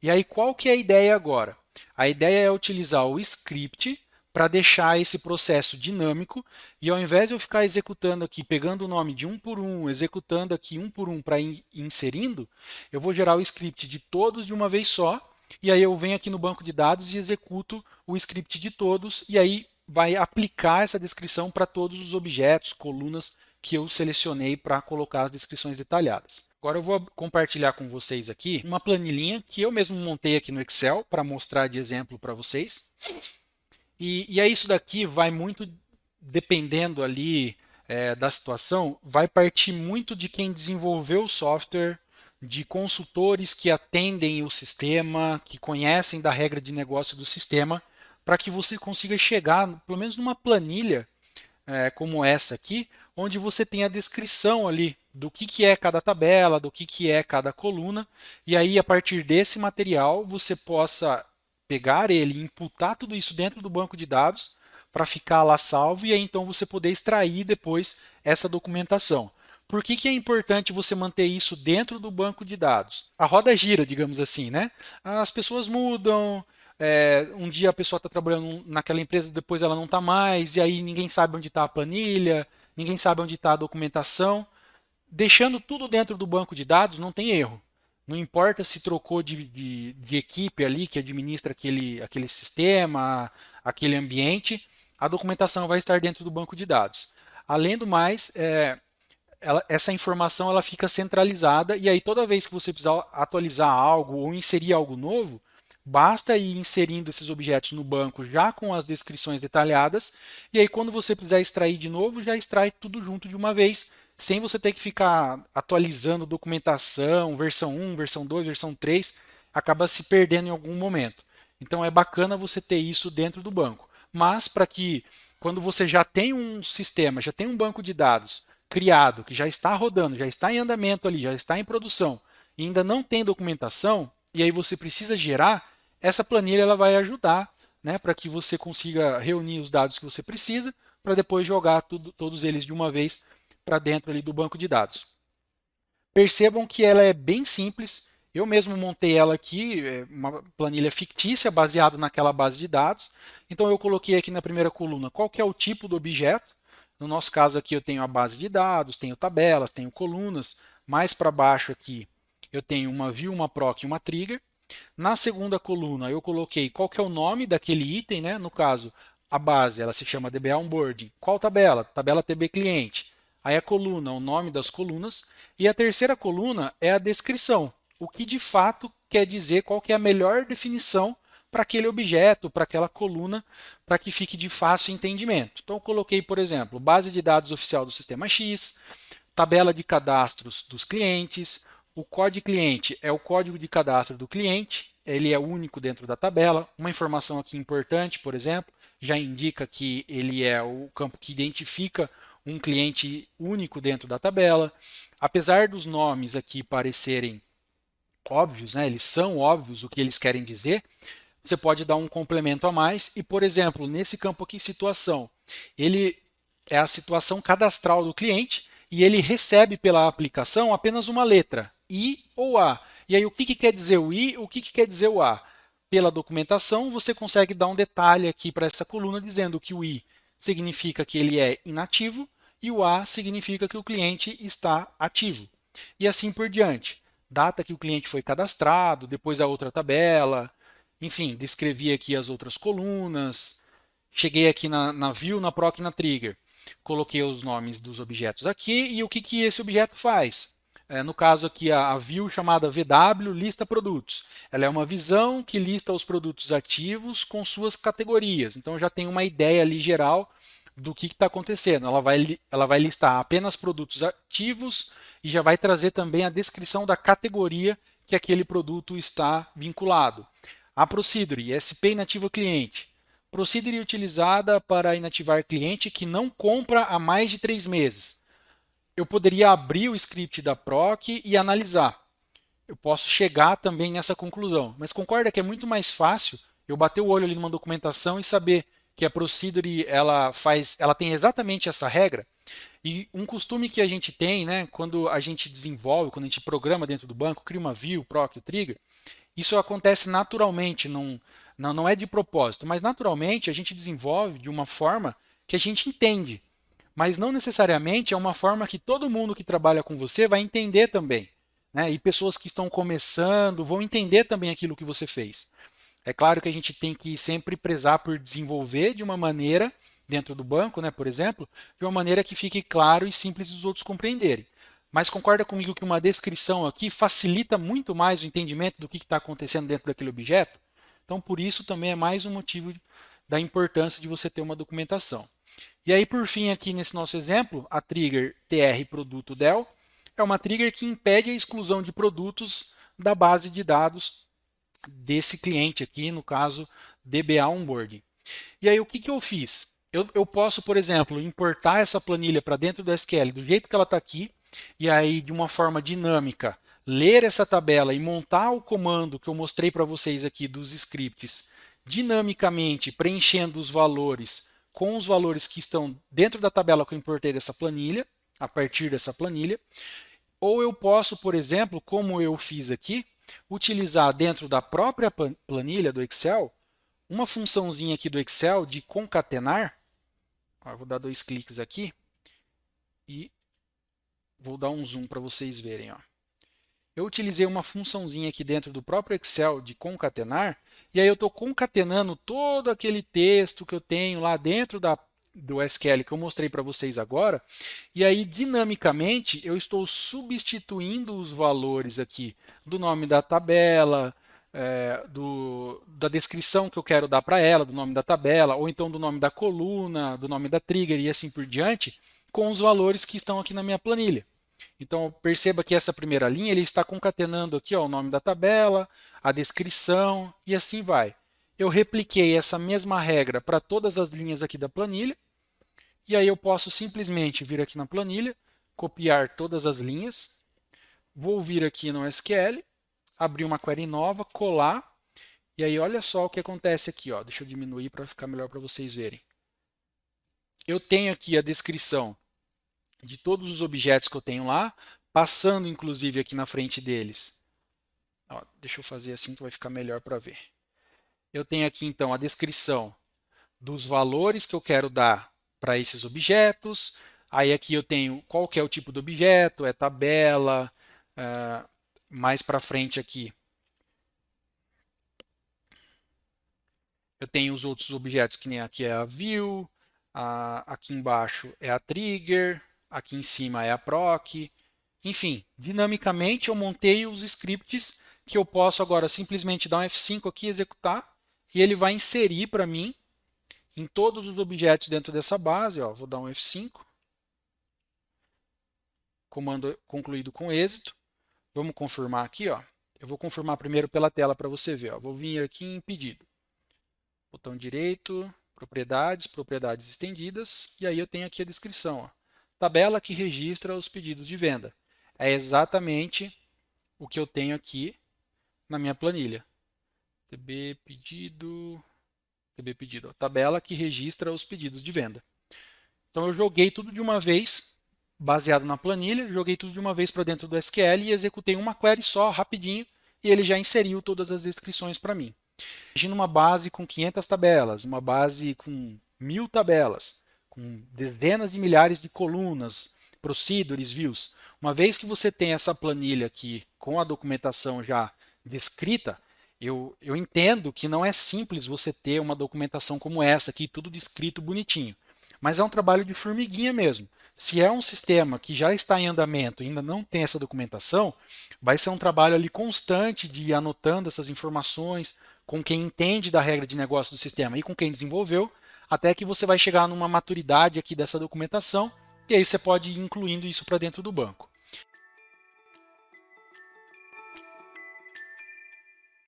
E aí, qual que é a ideia agora? A ideia é utilizar o script para deixar esse processo dinâmico e ao invés de eu ficar executando aqui, pegando o nome de um por um, executando aqui um por um para ir inserindo, eu vou gerar o script de todos de uma vez só e aí eu venho aqui no banco de dados e executo o script de todos e aí vai aplicar essa descrição para todos os objetos, colunas que eu selecionei para colocar as descrições detalhadas. Agora eu vou compartilhar com vocês aqui uma planilhinha que eu mesmo montei aqui no Excel para mostrar de exemplo para vocês. E aí isso daqui vai muito dependendo ali da situação, vai partir muito de quem desenvolveu o software, de consultores que atendem o sistema, que conhecem da regra de negócio do sistema, para que você consiga chegar, pelo menos numa planilha como essa aqui, onde você tem a descrição ali do que é cada tabela, do que é cada coluna, e aí a partir desse material você possa pegar ele e imputar tudo isso dentro do banco de dados para ficar lá salvo e aí então você poder extrair depois essa documentação. Por que é importante você manter isso dentro do banco de dados? A roda gira, digamos assim, né? As pessoas mudam, um dia a pessoa está trabalhando naquela empresa, depois ela não está mais, e aí ninguém sabe onde está a planilha, ninguém sabe onde está a documentação. Deixando tudo dentro do banco de dados não tem erro. Não importa se trocou de equipe ali que administra aquele sistema, aquele ambiente, a documentação vai estar dentro do banco de dados. Além do mais, essa informação ela fica centralizada e aí toda vez que você precisar atualizar algo ou inserir algo novo, basta ir inserindo esses objetos no banco já com as descrições detalhadas e aí quando você precisar extrair de novo, já extrai tudo junto de uma vez, sem você ter que ficar atualizando documentação, versão 1, versão 2, versão 3, acaba se perdendo em algum momento. Então é bacana você ter isso dentro do banco. Mas para que quando você já tem um sistema, já tem um banco de dados criado, que já está rodando, já está em andamento ali, já está em produção, e ainda não tem documentação, e aí você precisa gerar, essa planilha ela vai ajudar, né, para que você consiga reunir os dados que você precisa, para depois jogar todos eles de uma vez para dentro ali do banco de dados. Percebam que ela é bem simples. Eu mesmo montei ela aqui, uma planilha fictícia baseada naquela base de dados. Então eu coloquei aqui na primeira coluna qual que é o tipo do objeto. No nosso caso aqui eu tenho a base de dados, tenho tabelas, tenho colunas. Mais para baixo aqui eu tenho uma view, uma proc e uma trigger. Na segunda coluna eu coloquei qual que é o nome daquele item, né? No caso, a base ela se chama DBA Onboarding. Qual tabela? Tabela TB Cliente. Aí a coluna, o nome das colunas. E a terceira coluna é a descrição. O que de fato quer dizer qual que é a melhor definição para aquele objeto, para aquela coluna, para que fique de fácil entendimento. Então eu coloquei, por exemplo, base de dados oficial do sistema X, tabela de cadastros dos clientes, o código cliente é o código de cadastro do cliente, ele é único dentro da tabela. Uma informação aqui importante, por exemplo, já indica que ele é o campo que identifica um cliente único dentro da tabela. Apesar dos nomes aqui parecerem óbvios, né, eles são óbvios o que eles querem dizer, você pode dar um complemento a mais e, por exemplo, nesse campo aqui, situação, ele é a situação cadastral do cliente e ele recebe pela aplicação apenas uma letra, I ou A. E aí o que quer dizer o I, o que quer dizer o A? Pela documentação, você consegue dar um detalhe aqui para essa coluna dizendo que o I significa que ele é inativo e o A significa que o cliente está ativo. E assim por diante. Data que o cliente foi cadastrado, depois a outra tabela, enfim, descrevi aqui as outras colunas, cheguei aqui na view, na proc e na trigger. Coloquei os nomes dos objetos aqui e o que esse objeto faz. No caso aqui, a view chamada VW lista produtos. Ela é uma visão que lista os produtos ativos com suas categorias. Então já tem uma ideia ali geral do que está acontecendo. Ela vai listar apenas produtos ativos e já vai trazer também a descrição da categoria que aquele produto está vinculado. A Procedure, SP inativa cliente. Procedure utilizada para inativar cliente que não compra há mais de 3 meses. Eu poderia abrir o script da proc e analisar. Eu posso chegar também nessa conclusão. Mas concorda que é muito mais fácil eu bater o olho ali numa documentação e saber que a Procedure ela tem exatamente essa regra. E um costume que a gente tem, né, quando a gente desenvolve, quando a gente programa dentro do banco, cria uma view, proc, trigger, Isso acontece naturalmente, não é de propósito, mas naturalmente a gente desenvolve de uma forma que a gente entende. Mas não necessariamente é uma forma que todo mundo que trabalha com você vai entender também, né? E pessoas que estão começando vão entender também aquilo que você fez. É claro que a gente tem que sempre prezar por desenvolver de uma maneira, dentro do banco, né, por exemplo, de uma maneira que fique claro e simples dos outros compreenderem. Mas concorda comigo que uma descrição aqui facilita muito mais o entendimento do que está acontecendo dentro daquele objeto? Então, por isso também é mais um motivo da importância de você ter uma documentação. E aí, por fim, aqui nesse nosso exemplo, a trigger TR produto del é uma trigger que impede a exclusão de produtos da base de dados desse cliente aqui, no caso DBA Onboarding. E aí, o que eu fiz? Eu posso, por exemplo, importar essa planilha para dentro do SQL do jeito que ela está aqui, e aí, de uma forma dinâmica, ler essa tabela e montar o comando que eu mostrei para vocês aqui dos scripts dinamicamente, preenchendo os valores com os valores que estão dentro da tabela que eu importei dessa planilha, a partir dessa planilha. Ou eu posso, por exemplo, como eu fiz aqui, utilizar dentro da própria planilha do Excel uma funçãozinha aqui do Excel de concatenar. Vou dar 2 cliques aqui e vou dar um zoom para vocês verem. Eu utilizei uma funçãozinha aqui dentro do próprio Excel de concatenar, e aí eu estou concatenando todo aquele texto que eu tenho lá dentro do SQL que eu mostrei para vocês agora, e aí dinamicamente eu estou substituindo os valores aqui do nome da tabela, da descrição que eu quero dar para ela, do nome da tabela, ou então do nome da coluna, do nome da trigger e assim por diante, com os valores que estão aqui na minha planilha. Então perceba que essa primeira linha ele está concatenando aqui o nome da tabela, a descrição e assim vai. Eu repliquei essa mesma regra para todas as linhas aqui da planilha, e aí eu posso simplesmente vir aqui na planilha, copiar todas as linhas, vou vir aqui no SQL, abrir uma query nova, colar, e aí olha só o que acontece aqui. Deixa eu diminuir para ficar melhor para vocês verem. Eu tenho aqui a descrição de todos os objetos que eu tenho lá, passando inclusive aqui na frente deles. Deixa eu fazer assim que vai ficar melhor para ver. Eu tenho aqui então a descrição dos valores que eu quero dar para esses objetos. Aí aqui eu tenho qual que é o tipo do objeto, é tabela, mais para frente aqui eu tenho os outros objetos que nem aqui é a view, aqui embaixo é a trigger, aqui em cima é a proc. Enfim, dinamicamente eu montei os scripts que eu posso agora simplesmente dar um F5 aqui, executar, e ele vai inserir para mim em todos os objetos dentro dessa base. Vou dar um F5. Comando concluído com êxito. Vamos confirmar aqui. Eu vou confirmar primeiro pela tela para você ver. Vou vir aqui em pedido. Botão direito, propriedades estendidas, e aí eu tenho aqui a descrição. Tabela que registra os pedidos de venda. É exatamente o que eu tenho aqui na minha planilha. TB pedido, tabela que registra os pedidos de venda. Então eu joguei tudo de uma vez, baseado na planilha, joguei tudo de uma vez para dentro do SQL e executei uma query só, rapidinho, e ele já inseriu todas as descrições para mim. Imagina uma base com 500 tabelas, uma base com 1000 tabelas, com dezenas de milhares de colunas, procedures, views. Uma vez que você tem essa planilha aqui com a documentação já descrita, eu entendo que não é simples você ter uma documentação como essa aqui, tudo descrito bonitinho. Mas é um trabalho de formiguinha mesmo. Se é um sistema que já está em andamento e ainda não tem essa documentação, vai ser um trabalho ali constante de ir anotando essas informações com quem entende da regra de negócio do sistema e com quem desenvolveu, até que você vai chegar numa maturidade aqui dessa documentação, e aí você pode ir incluindo isso para dentro do banco.